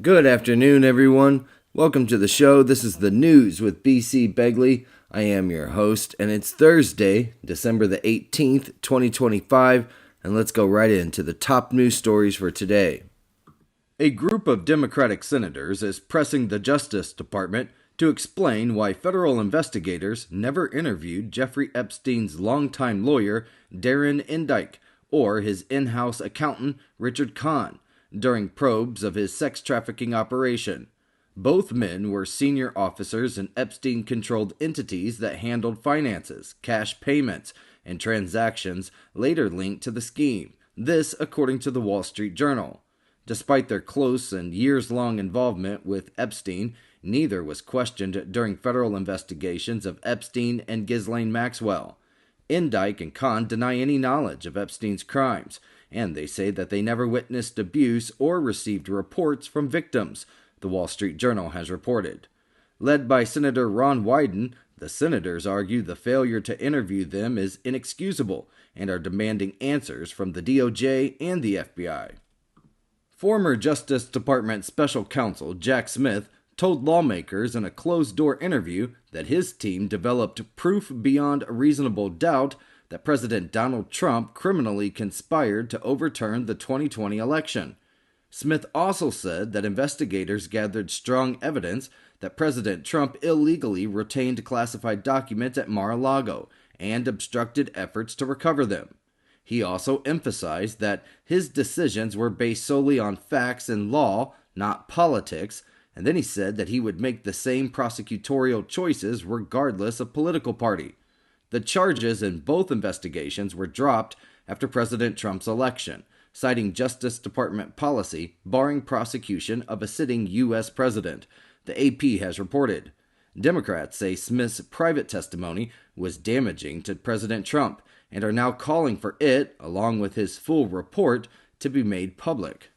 Good afternoon, everyone. Welcome to the show. This is the news with b.c.begley. I am your host, and it's Thursday, December the 18th, 2025, and let's go right into the top news stories for today. A group of Democratic senators is pressing the Justice Department to explain why federal investigators never interviewed Jeffrey Epstein's longtime lawyer, Darren Indyke, or his in-house accountant, Richard Kahn, during probes of his sex trafficking operation. Both men were senior officers in Epstein-controlled entities that handled finances, cash payments, and transactions later linked to the scheme. This, according to the Wall Street Journal. Despite their close and years-long involvement with Epstein, neither was questioned during federal investigations of Epstein and Ghislaine Maxwell. Indyke and Kahn deny any knowledge of Epstein's crimes, and they say that they never witnessed abuse or received reports from victims, the Wall Street Journal has reported. Led by Senator Ron Wyden, the senators argue the failure to interview them is inexcusable and are demanding answers from the DOJ and the FBI. Former Justice Department Special Counsel Jack Smith told lawmakers in a closed-door interview that his team developed proof beyond a reasonable doubt that President Donald Trump criminally conspired to overturn the 2020 election. Smith also said that investigators gathered strong evidence that President Trump illegally retained classified documents at Mar-a-Lago and obstructed efforts to recover them. He also emphasized that his decisions were based solely on facts and law, not politics, and then he said that he would make the same prosecutorial choices regardless of political party. The charges in both investigations were dropped after President Trump's election, citing Justice Department policy barring prosecution of a sitting U.S. president, the AP has reported. Democrats say Smith's private testimony was damaging to President Trump and are now calling for it, along with his full report, to be made public.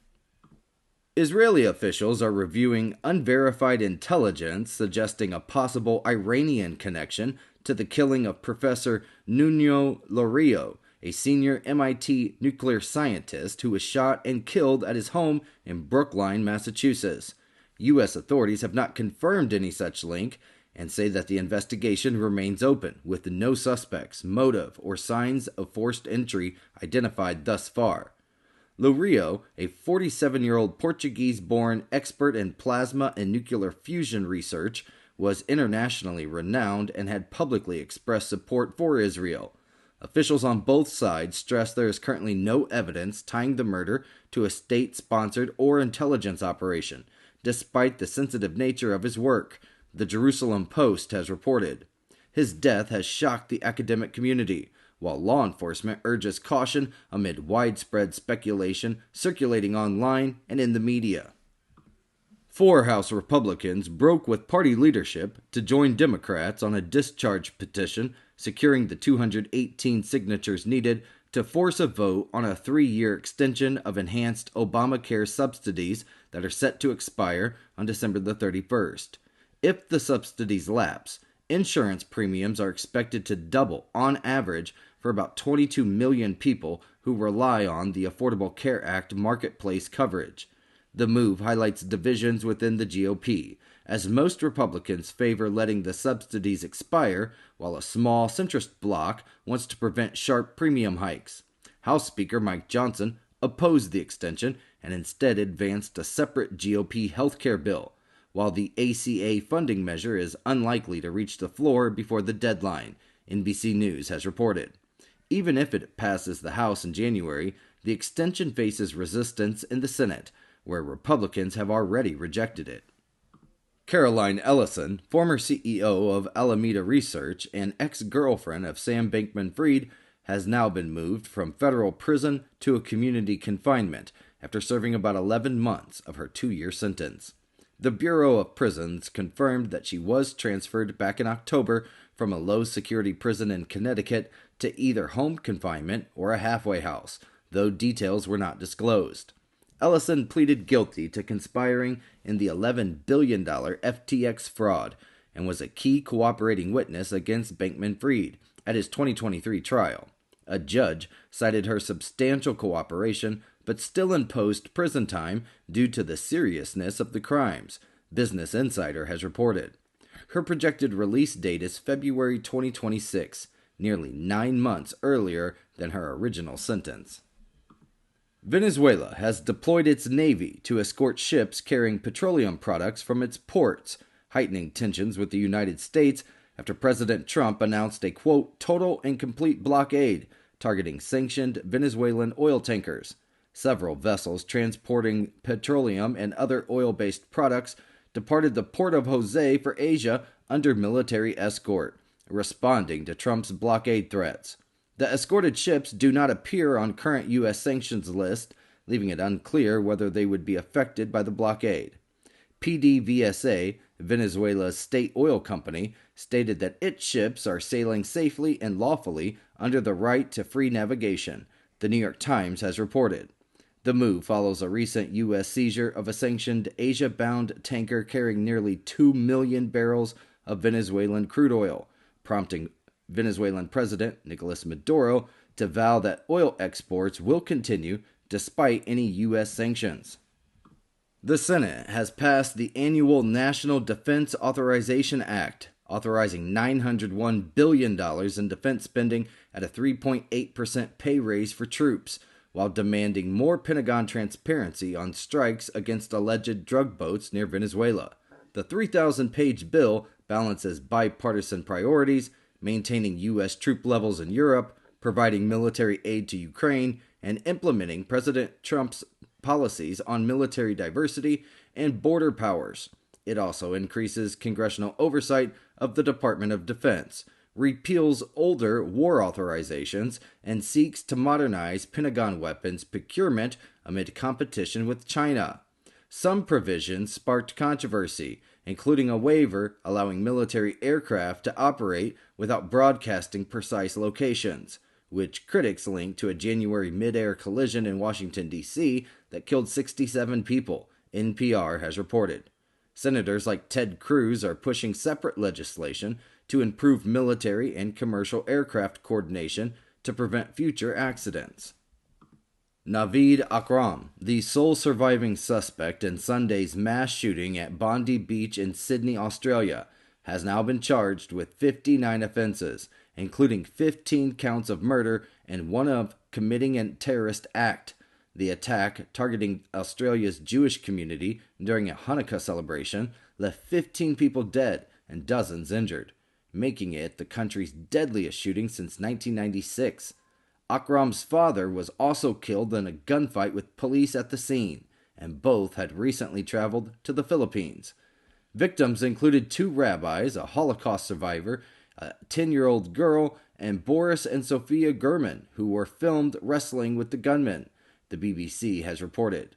Israeli officials are reviewing unverified intelligence suggesting a possible Iranian connection to the killing of Professor Nuno Lorio, a senior MIT nuclear scientist who was shot and killed at his home in Brookline, Massachusetts. U.S. authorities have not confirmed any such link and say that the investigation remains open, with no suspects, motive, or signs of forced entry identified thus far. Lorio, a 47-year-old Portuguese-born expert in plasma and nuclear fusion research, was internationally renowned and had publicly expressed support for Israel. Officials on both sides stress there is currently no evidence tying the murder to a state-sponsored or intelligence operation, despite the sensitive nature of his work, the Jerusalem Post has reported. His death has shocked the academic community, while law enforcement urges caution amid widespread speculation circulating online and in the media. 4 House Republicans broke with party leadership to join Democrats on a discharge petition securing the 218 signatures needed to force a vote on a 3-year extension of enhanced Obamacare subsidies that are set to expire on December the 31st. If the subsidies lapse, insurance premiums are expected to double on average for about 22 million people who rely on the Affordable Care Act marketplace coverage. The move highlights divisions within the GOP, as most Republicans favor letting the subsidies expire, while a small centrist bloc wants to prevent sharp premium hikes. House Speaker Mike Johnson opposed the extension and instead advanced a separate GOP health care bill, while the ACA funding measure is unlikely to reach the floor before the deadline, NBC News has reported. Even if it passes the House in January, the extension faces resistance in the Senate, where Republicans have already rejected it. Caroline Ellison, former CEO of Alameda Research and ex-girlfriend of Sam Bankman-Fried, has now been moved from federal prison to a community confinement after serving about 11 months of her 2-year sentence. The Bureau of Prisons confirmed that she was transferred back in October from a low-security prison in Connecticut to either home confinement or a halfway house, though details were not disclosed. Ellison pleaded guilty to conspiring in the $11 billion FTX fraud and was a key cooperating witness against Bankman-Fried at his 2023 trial. A judge cited her substantial cooperation but still imposed prison time due to the seriousness of the crimes, Business Insider has reported. Her projected release date is February 2026, nearly 9 months earlier than her original sentence. Venezuela has deployed its navy to escort ships carrying petroleum products from its ports, heightening tensions with the United States after President Trump announced a, quote, total and complete blockade targeting sanctioned Venezuelan oil tankers. Several vessels transporting petroleum and other oil-based products departed the port of Jose for Asia under military escort, responding to Trump's blockade threats. The escorted ships do not appear on current U.S. sanctions list, leaving it unclear whether they would be affected by the blockade. PDVSA, Venezuela's state oil company, stated that its ships are sailing safely and lawfully under the right to free navigation, the New York Times has reported. The move follows a recent U.S. seizure of a sanctioned Asia-bound tanker carrying nearly 2 million barrels of Venezuelan crude oil, prompting Venezuelan President Nicolas Maduro to vow that oil exports will continue despite any U.S. sanctions. The Senate has passed the annual National Defense Authorization Act, authorizing $901 billion in defense spending at a 3.8% pay raise for troops, while demanding more Pentagon transparency on strikes against alleged drug boats near Venezuela. The 3,000-page bill balances bipartisan priorities, maintaining U.S. troop levels in Europe, providing military aid to Ukraine, and implementing President Trump's policies on military diversity and border powers. It also increases congressional oversight of the Department of Defense, repeals older war authorizations, and seeks to modernize Pentagon weapons procurement amid competition with China. Some provisions sparked controversy, including a waiver allowing military aircraft to operate without broadcasting precise locations, which critics linked to a January mid-air collision in Washington, D.C. that killed 67 people, NPR has reported. Senators like Ted Cruz are pushing separate legislation to improve military and commercial aircraft coordination to prevent future accidents. Naveed Akram, the sole surviving suspect in Sunday's mass shooting at Bondi Beach in Sydney, Australia, has now been charged with 59 offenses, including 15 counts of murder and one of committing a terrorist act. The attack, targeting Australia's Jewish community during a Hanukkah celebration, left 15 people dead and dozens injured, making it the country's deadliest shooting since 1996. Akram's father was also killed in a gunfight with police at the scene, and both had recently traveled to the Philippines. Victims included 2 rabbis, a Holocaust survivor, a 10-year-old girl, and Boris and Sophia Gurman, who were filmed wrestling with the gunman, the BBC has reported.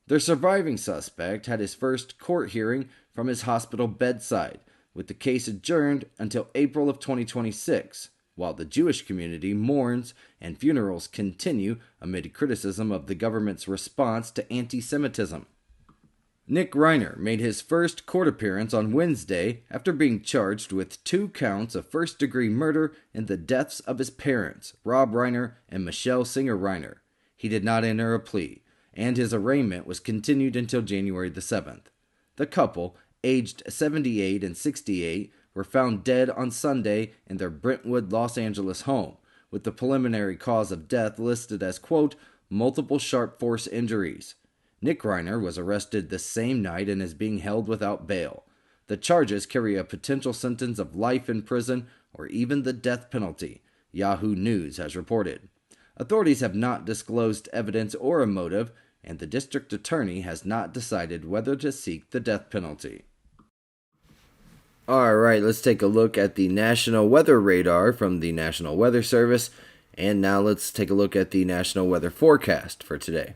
The surviving suspect had his first court hearing from his hospital bedside, with the case adjourned until April of 2026, while the Jewish community mourns and funerals continue amid criticism of the government's response to anti-Semitism. Nick Reiner made his first court appearance on Wednesday after being charged with 2 counts of first-degree murder in the deaths of his parents, Rob Reiner and Michelle Singer Reiner. He did not enter a plea, and his arraignment was continued until January the 7th. The couple, aged 78 and 68, were found dead on Sunday in their Brentwood, Los Angeles home, with the preliminary cause of death listed as, quote, multiple sharp force injuries. Nick Reiner was arrested the same night and is being held without bail. The charges carry a potential sentence of life in prison or even the death penalty, Yahoo News has reported. Authorities have not disclosed evidence or a motive, and the district attorney has not decided whether to seek the death penalty. All right, let's take a look at the National Weather Radar from the National Weather Service, and now let's take a look at the National Weather Forecast for today.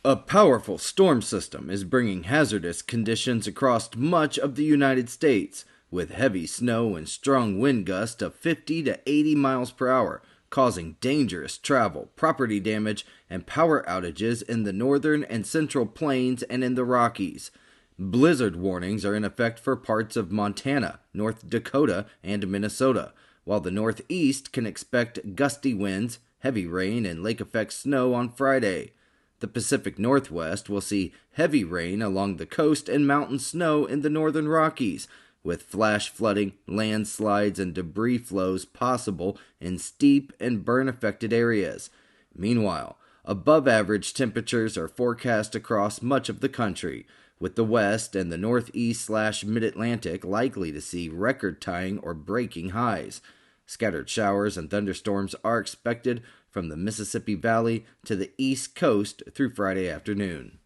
A powerful storm system is bringing hazardous conditions across much of the United States, with heavy snow and strong wind gusts of 50 to 80 miles per hour, causing dangerous travel, property damage, and power outages in the northern and central plains and in the Rockies. Blizzard warnings are in effect for parts of Montana, North Dakota, and Minnesota, while the Northeast can expect gusty winds, heavy rain, and lake-effect snow on Friday. The Pacific Northwest will see heavy rain along the coast and mountain snow in the northern Rockies, with flash flooding, landslides, and debris flows possible in steep and burn-affected areas. Meanwhile, above-average temperatures are forecast across much of the country, with the West and the Northeast/Mid-Atlantic likely to see record-tying or breaking highs. Scattered showers and thunderstorms are expected from the Mississippi Valley to the East Coast through Friday afternoon.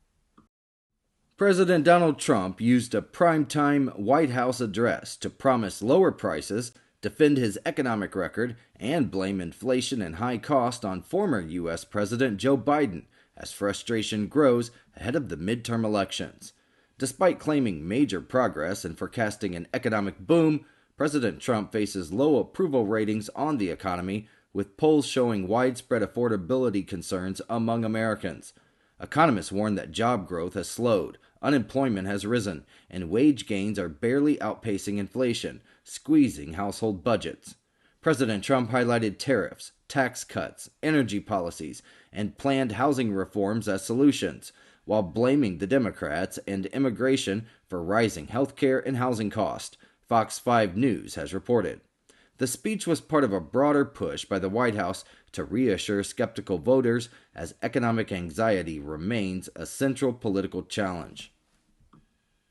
President Donald Trump used a primetime White House address to promise lower prices, defend his economic record, and blame inflation and high cost on former U.S. President Joe Biden as frustration grows ahead of the midterm elections. Despite claiming major progress and forecasting an economic boom, President Trump faces low approval ratings on the economy, with polls showing widespread affordability concerns among Americans. Economists warn that job growth has slowed, unemployment has risen, and wage gains are barely outpacing inflation, squeezing household budgets. President Trump highlighted tariffs, tax cuts, energy policies, and planned housing reforms as solutions, while blaming the Democrats and immigration for rising health care and housing costs, Fox 5 News has reported. The speech was part of a broader push by the White House to reassure skeptical voters as economic anxiety remains a central political challenge.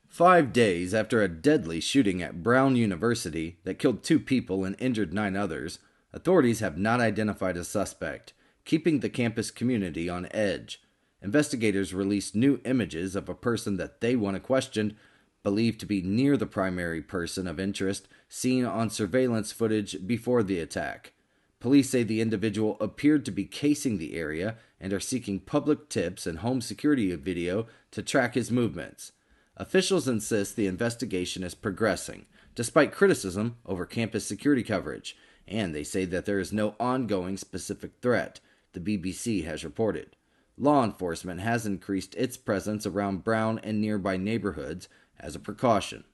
5 days after a deadly shooting at Brown University that killed 2 people and injured 9 others, authorities have not identified a suspect, keeping the campus community on edge. Investigators released new images of a person that they want to question, believed to be near the primary person of interest seen on surveillance footage before the attack. Police say the individual appeared to be casing the area and are seeking public tips and home security video to track his movements. Officials insist the investigation is progressing, despite criticism over campus security coverage, and they say that there is no ongoing specific threat, the BBC has reported. Law enforcement has increased its presence around Brown and nearby neighborhoods as a precaution.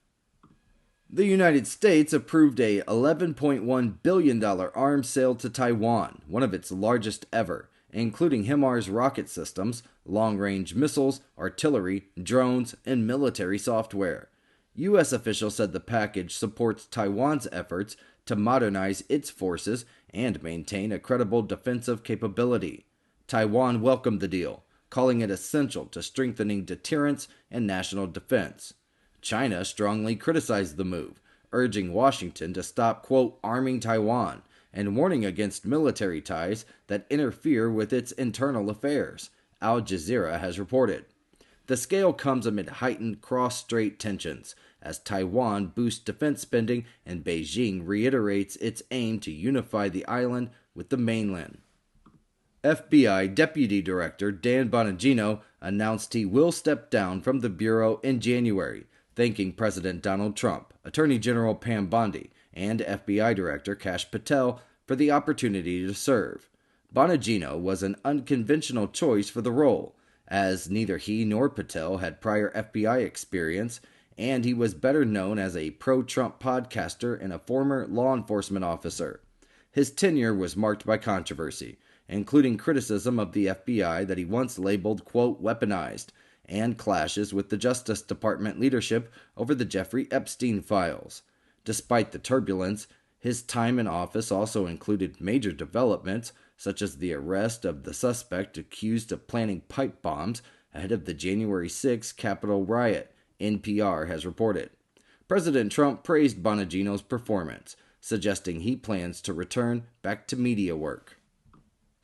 The United States approved a $11.1 billion arms sale to Taiwan, one of its largest ever, including HIMARS rocket systems, long-range missiles, artillery, drones, and military software. U.S. officials said the package supports Taiwan's efforts to modernize its forces and maintain a credible defensive capability. Taiwan welcomed the deal, calling it essential to strengthening deterrence and national defense. China strongly criticized the move, urging Washington to stop, quote, arming Taiwan, and warning against military ties that interfere with its internal affairs, Al Jazeera has reported. The scale comes amid heightened cross-strait tensions, as Taiwan boosts defense spending and Beijing reiterates its aim to unify the island with the mainland. FBI Deputy Director Dan Bongino announced he will step down from the Bureau in January, thanking President Donald Trump, Attorney General Pam Bondi, and FBI Director Kash Patel for the opportunity to serve. Bongino was an unconventional choice for the role, as neither he nor Patel had prior FBI experience, and he was better known as a pro-Trump podcaster and a former law enforcement officer. His tenure was marked by controversy, including criticism of the FBI that he once labeled, quote, weaponized, and clashes with the Justice Department leadership over the Jeffrey Epstein files. Despite the turbulence, his time in office also included major developments, such as the arrest of the suspect accused of planting pipe bombs ahead of the January 6 Capitol riot, NPR has reported. President Trump praised Bongino's performance, suggesting he plans to return back to media work.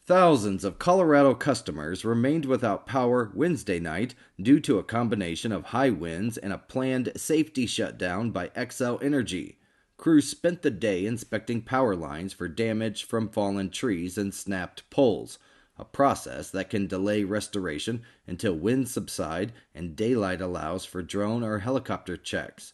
Thousands of Colorado customers remained without power Wednesday night due to a combination of high winds and a planned safety shutdown by Xcel Energy. Crews spent the day inspecting power lines for damage from fallen trees and snapped poles, a process that can delay restoration until winds subside and daylight allows for drone or helicopter checks.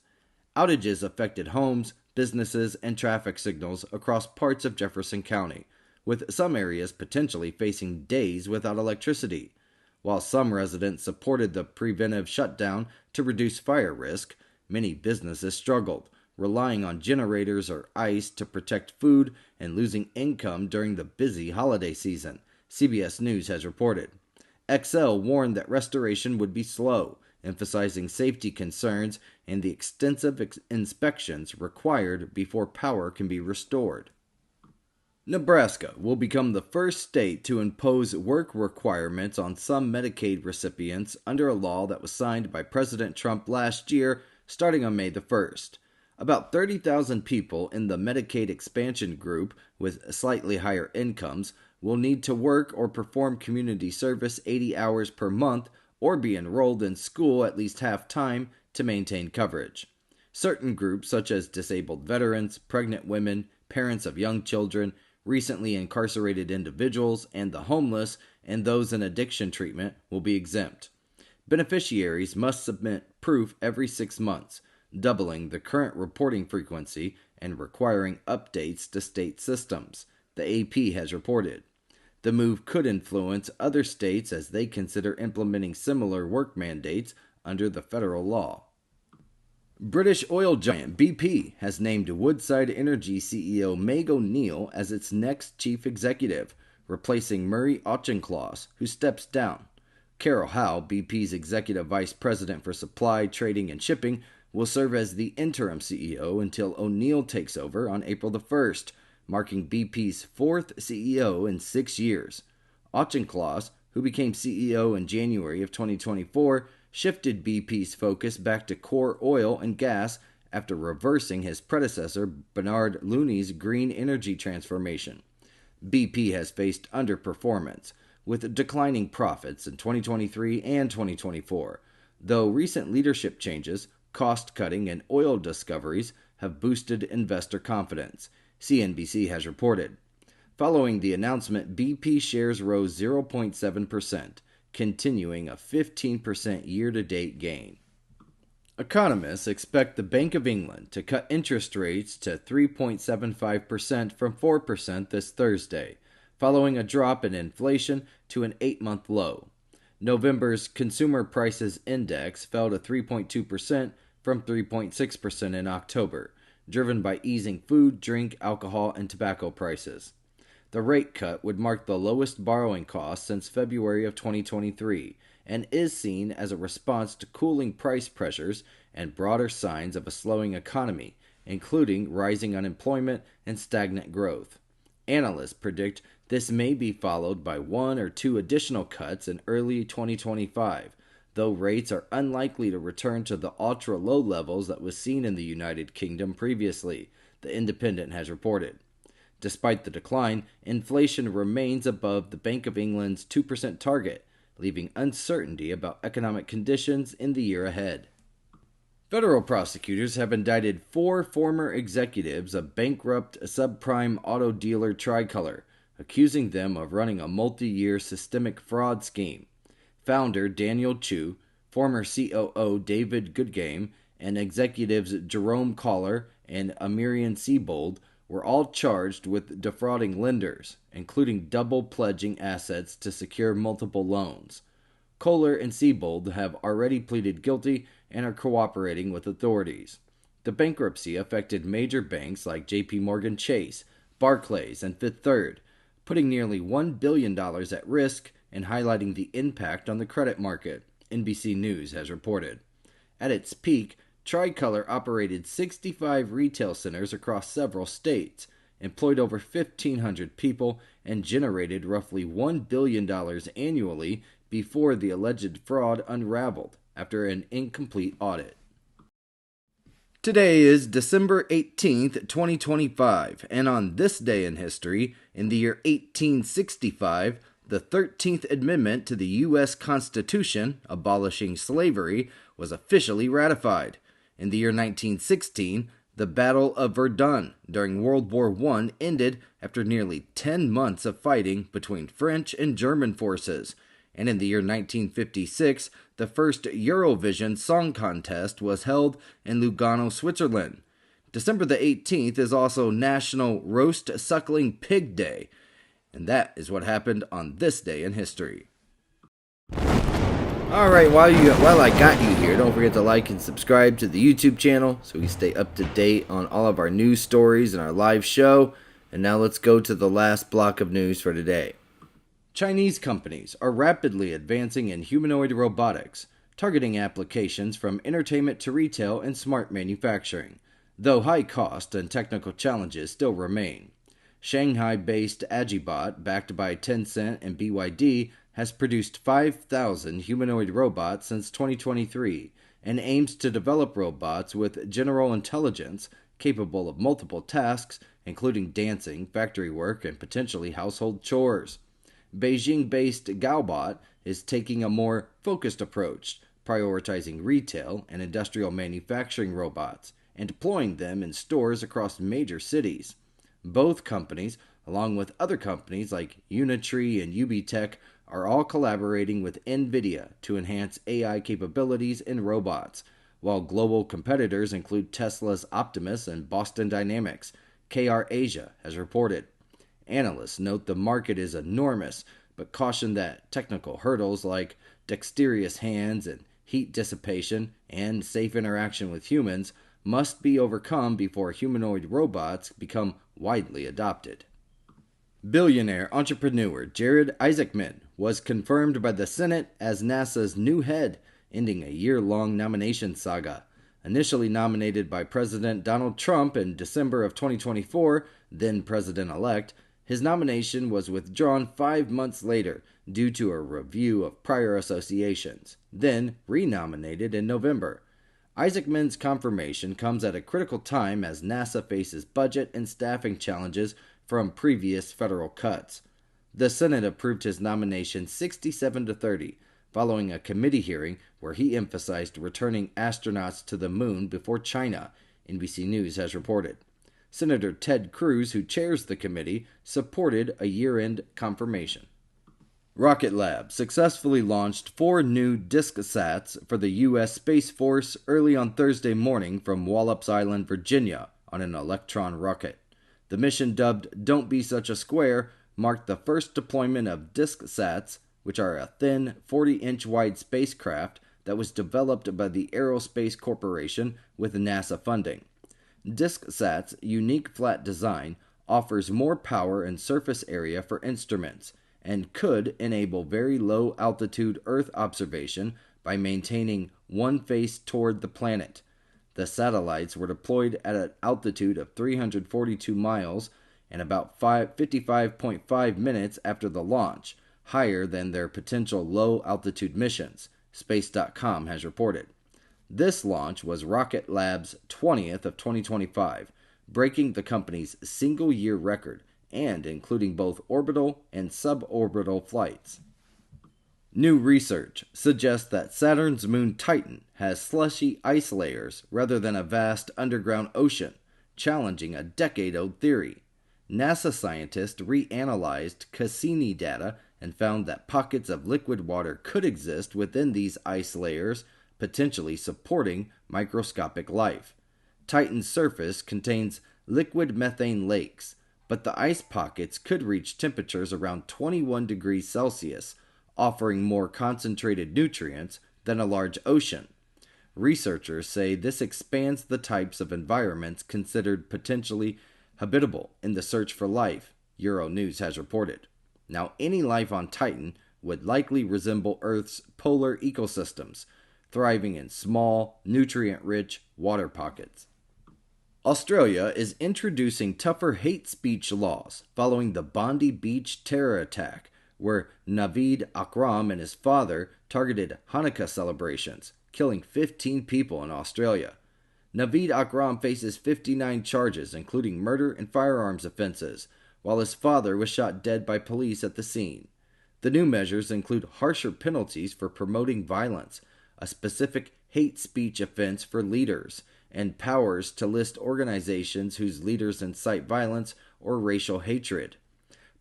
Outages affected homes, businesses, and traffic signals across parts of Jefferson County, with some areas potentially facing days without electricity. While some residents supported the preventive shutdown to reduce fire risk, many businesses struggled, relying on generators or ice to protect food and losing income during the busy holiday season, CBS News has reported. XL warned that restoration would be slow, emphasizing safety concerns and the extensive inspections required before power can be restored. Nebraska will become the first state to impose work requirements on some Medicaid recipients under a law that was signed by President Trump last year, starting on May the 1st. About 30,000 people in the Medicaid expansion group with slightly higher incomes will need to work or perform community service 80 hours per month or be enrolled in school at least half time to maintain coverage. Certain groups, such as disabled veterans, pregnant women, parents of young children, recently incarcerated individuals, and the homeless, and those in addiction treatment, will be exempt. Beneficiaries must submit proof every 6 months, doubling the current reporting frequency and requiring updates to state systems, the AP has reported. The move could influence other states as they consider implementing similar work mandates under the federal law. British oil giant BP has named Woodside Energy CEO Meg O'Neill as its next chief executive, replacing Murray Auchincloss, who steps down. Carol Howe, BP's executive vice president for supply, trading, and shipping, will serve as the interim CEO until O'Neill takes over on April the 1st, marking BP's fourth CEO in 6 years. Auchincloss, who became CEO in January of 2024, shifted BP's focus back to core oil and gas after reversing his predecessor Bernard Looney's green energy transformation. BP has faced underperformance, with declining profits in 2023 and 2024, though recent leadership changes, cost-cutting, and oil discoveries have boosted investor confidence, CNBC has reported. Following the announcement, BP shares rose 0.7%, continuing a 15% year-to-date gain. Economists expect the Bank of England to cut interest rates to 3.75% from 4% this Thursday, following a drop in inflation to an 8-month low. November's Consumer Prices Index fell to 3.2% from 3.6% in October, driven by easing food, drink, alcohol, and tobacco prices. The rate cut would mark the lowest borrowing cost since February of 2023 and is seen as a response to cooling price pressures and broader signs of a slowing economy, including rising unemployment and stagnant growth. Analysts predict this may be followed by 1 or 2 additional cuts in early 2025, though rates are unlikely to return to the ultra-low levels that was seen in the United Kingdom previously, The Independent has reported. Despite the decline, inflation remains above the Bank of England's 2% target, leaving uncertainty about economic conditions in the year ahead. Federal prosecutors have indicted 4 former executives of bankrupt subprime auto dealer Tricolor, accusing them of running a multi-year systemic fraud scheme. Founder Daniel Chu, former COO David Goodgame, and executives Jerome Collar and Amirian Siebold were all charged with defrauding lenders, including double pledging assets to secure multiple loans. Kohler and Siebold have already pleaded guilty and are cooperating with authorities. The bankruptcy affected major banks like J.P. Morgan Chase, Barclays, and Fifth Third, putting nearly $1 billion at risk and highlighting the impact on the credit market, NBC News has reported. At its peak, Tricolor operated 65 retail centers across several states, employed over 1,500 people, and generated roughly $1 billion annually before the alleged fraud unraveled after an incomplete audit. Today is December 18th, 2025, and on this day in history, in the year 1865, the 13th Amendment to the U.S. Constitution, abolishing slavery, was officially ratified. In the year 1916, the Battle of Verdun during World War I ended after nearly 10 months of fighting between French and German forces. And in the year 1956, the first Eurovision Song Contest was held in Lugano, Switzerland. December the 18th is also National Roast Suckling Pig Day, and that is what happened on this day in history. Alright, while I got you here, don't forget to like and subscribe to the YouTube channel so we stay up to date on all of our news stories and our live show. And now let's go to the last block of news for today. Chinese companies are rapidly advancing in humanoid robotics, targeting applications from entertainment to retail and smart manufacturing, though high cost and technical challenges still remain. Shanghai-based Agibot, backed by Tencent and BYD, has produced 5,000 humanoid robots since 2023 and aims to develop robots with general intelligence capable of multiple tasks, including dancing, factory work, and potentially household chores. Beijing-based Gaobot is taking a more focused approach, prioritizing retail and industrial manufacturing robots and deploying them in stores across major cities. Both companies, along with other companies like Unitree and UBTech, are all collaborating with NVIDIA to enhance AI capabilities in robots, while global competitors include Tesla's Optimus and Boston Dynamics, KR Asia has reported. Analysts note the market is enormous, but caution that technical hurdles like dexterous hands and heat dissipation and safe interaction with humans must be overcome before humanoid robots become widely adopted. Billionaire entrepreneur Jared Isaacman was confirmed by the Senate as NASA's new head, ending a year-long nomination saga. Initially nominated by President Donald Trump in December of 2024, then president-elect, his nomination was withdrawn 5 months later due to a review of prior associations, then renominated in November. Isaacman's confirmation comes at a critical time as NASA faces budget and staffing challenges from previous federal cuts. The Senate approved his nomination 67-30, following a committee hearing where he emphasized returning astronauts to the moon before China, NBC News has reported. Senator Ted Cruz, who chairs the committee, supported a year-end confirmation. Rocket Lab successfully launched 4 new DiskSats for the U.S. Space Force early on Thursday morning from Wallops Island, Virginia, on an Electron rocket. The mission, dubbed Don't Be Such a Square, marked the first deployment of DiskSats, which are a thin, 40-inch wide spacecraft that was developed by the Aerospace Corporation with NASA funding. DiskSat's unique flat design offers more power and surface area for instruments and could enable very low altitude Earth observation by maintaining one face toward the planet. The satellites were deployed at an altitude of 342 miles and about 55.5 minutes after the launch, higher than their potential low altitude missions, Space.com has reported. This launch was Rocket Lab's 20th of 2025, breaking the company's single-year record and including both orbital and suborbital flights. New research suggests that Saturn's moon Titan has slushy ice layers rather than a vast underground ocean, challenging a decade-old theory. NASA scientists reanalyzed Cassini data and found that pockets of liquid water could exist within these ice layers, potentially supporting microscopic life. Titan's surface contains liquid methane lakes, but the ice pockets could reach temperatures around 21 degrees Celsius, offering more concentrated nutrients than a large ocean. Researchers say this expands the types of environments considered potentially habitable in the search for life, Euronews has reported. Now, any life on Titan would likely resemble Earth's polar ecosystems, thriving in small, nutrient-rich water pockets. Australia is introducing tougher hate speech laws following the Bondi Beach terror attack, where Naveed Akram and his father targeted Hanukkah celebrations, killing 15 people in Australia. Naveed Akram faces 59 charges, including murder and firearms offenses, while his father was shot dead by police at the scene. The new measures include harsher penalties for promoting violence, a specific hate speech offense for leaders, and powers to list organizations whose leaders incite violence or racial hatred.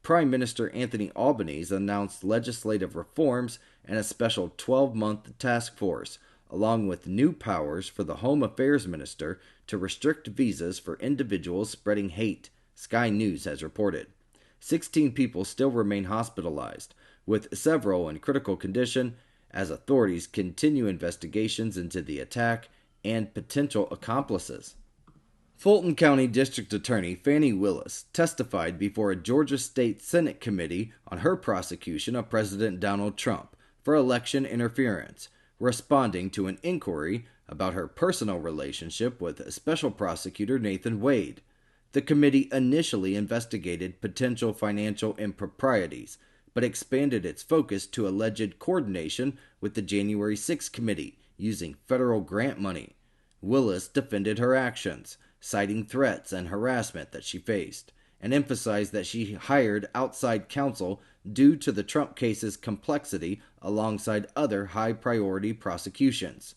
Prime Minister Anthony Albanese announced legislative reforms and a special 12-month task force, along with new powers for the Home Affairs Minister to restrict visas for individuals spreading hate, Sky News has reported. 16 people still remain hospitalized, with several in critical condition, as authorities continue investigations into the attack and potential accomplices. Fulton County District Attorney Fani Willis testified before a Georgia State Senate committee on her prosecution of President Donald Trump for election interference, responding to an inquiry about her personal relationship with Special Prosecutor Nathan Wade. The committee initially investigated potential financial improprieties, but expanded its focus to alleged coordination with the January 6 committee using federal grant money. Willis defended her actions, citing threats and harassment that she faced, and emphasized that she hired outside counsel due to the Trump case's complexity alongside other high-priority prosecutions.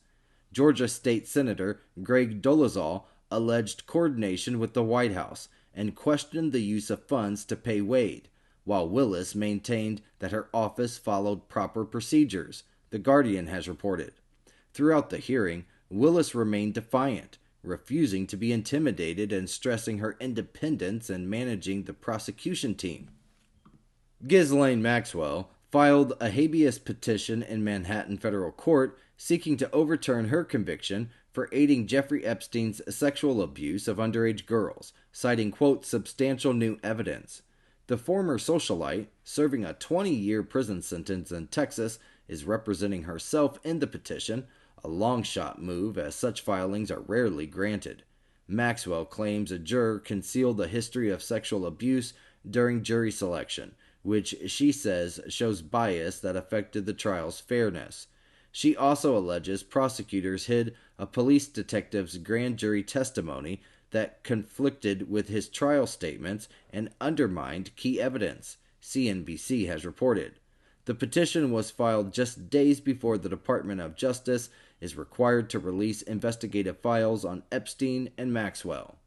Georgia State Senator Greg Dolezal alleged coordination with the White House and questioned the use of funds to pay Wade, while Willis maintained that her office followed proper procedures, The Guardian has reported. Throughout the hearing, Willis remained defiant, refusing to be intimidated and stressing her independence in managing the prosecution team. Ghislaine Maxwell filed a habeas petition in Manhattan federal court seeking to overturn her conviction for aiding Jeffrey Epstein's sexual abuse of underage girls, citing, quote, substantial new evidence. The former socialite, serving a 20-year prison sentence in Texas, is representing herself in the petition, a long-shot move as such filings are rarely granted. Maxwell claims a juror concealed a history of sexual abuse during jury selection, which she says shows bias that affected the trial's fairness. She also alleges prosecutors hid a police detective's grand jury testimony that conflicted with his trial statements and undermined key evidence, CNBC has reported. The petition was filed just days before the Department of Justice is required to release investigative files on Epstein and Maxwell.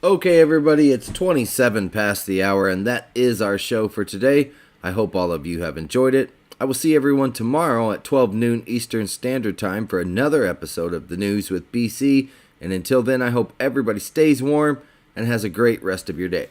Okay, everybody, it's 27 past the hour, and that is our show for today. I hope all of you have enjoyed it. I will see everyone tomorrow at 12 noon Eastern Standard Time for another episode of The News with BC. And until then, I hope everybody stays warm and has a great rest of your day.